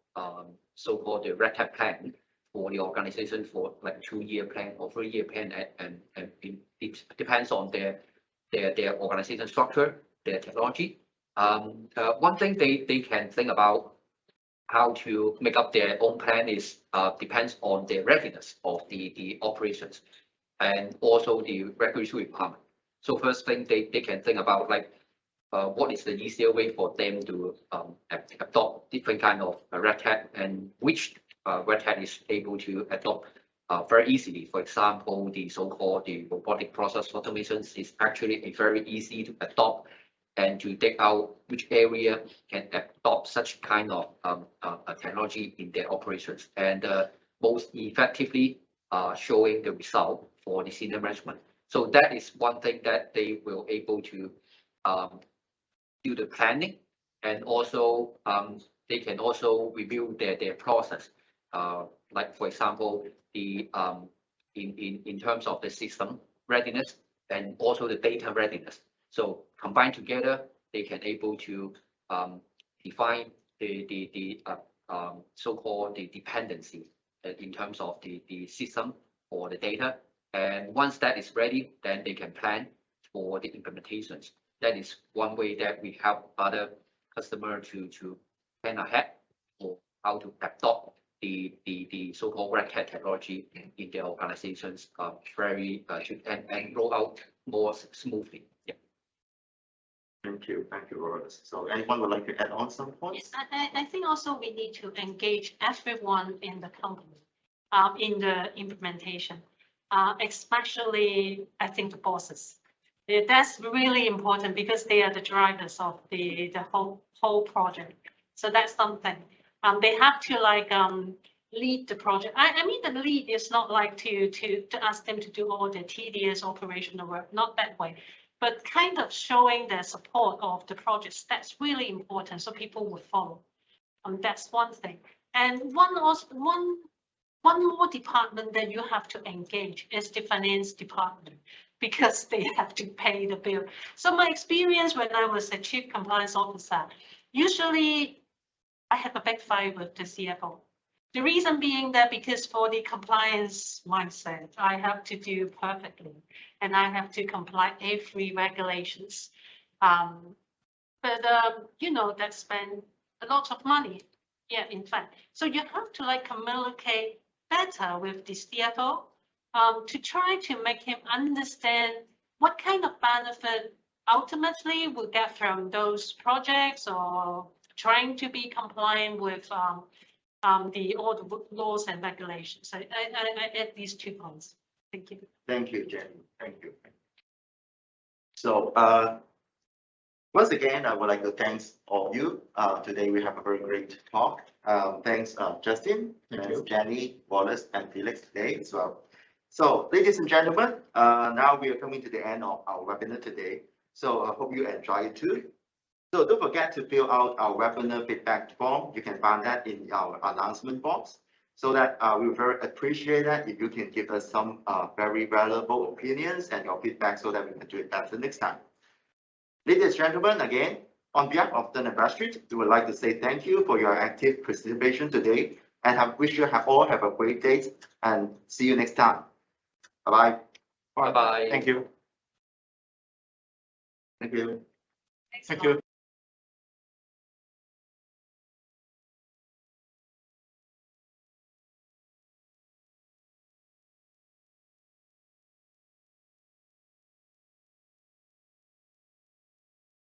so-called the RegTech plan for the organization for like 2-year plan or 3-year plan, and it depends on their organization structure, their technology. One thing they can think about how to make up their own plan is depends on the readiness of the operations and also the regulatory requirement. So first thing they can think about like what is the easier way for them to adopt different kind of RegTech, and which RegTech is able to adopt very easily. For example, the so-called the robotic process automations is actually a very easy to adopt and to take out which area can adopt such kind of technology in their operations, and most effectively showing the result for the senior management. So that is one thing that they will able to do the planning, and also they can also review their process. Like for example, the in terms of the system readiness and also the data readiness. So combined together, they can able to define the so-called the dependency in terms of the system or the data. And once that is ready, then they can plan for the implementations. That is one way that we help other customer to plan ahead for how to adopt the so-called RegTech technology in their organizations very and roll out more smoothly. Yeah. Thank you, Robert. So anyone would like to add on some points? Yes, I think also we need to engage everyone in the company in the implementation, especially I think the bosses. That's really important because they are the drivers of the whole project. So that's something. They have to like lead the project. I mean, the lead is not like to ask them to do all the tedious operational work, not that way, but kind of showing their support of the projects. That's really important, so people will follow. That's one thing. And one more department that you have to engage is the finance department, because they have to pay the bill. So my experience when I was a chief compliance officer, usually I have a big fight with the CFO. The reason being that because for the compliance mindset, I have to do perfectly and I have to comply every regulations. But you know, that spend a lot of money. Yeah, in fact. So you have to like communicate better with the CFO to try to make him understand what kind of benefit ultimately we'll get from those projects, or trying to be compliant with all the laws and regulations. I add these 2 points. Thank you. Thank you, Jenny. Thank you. So once again, I would like to thank all of you. Today we have a very great talk. Thanks, Justin, thanks, Jenny, Wallace, and Felix today as well. So, ladies and gentlemen, now we are coming to the end of our webinar today. So I hope you enjoy it too. So don't forget to fill out our webinar feedback form. You can find that in our announcement box. So that we very appreciate that if you can give us some very valuable opinions and your feedback so that we can do it better next time. Ladies and gentlemen, again, on behalf of Dun & Bradstreet, we would like to say thank you for your active participation today and wish you all have a great day and see you next time. Bye-bye. Bye-bye. Thank you. Thank you. Thanks a Thank lot. you.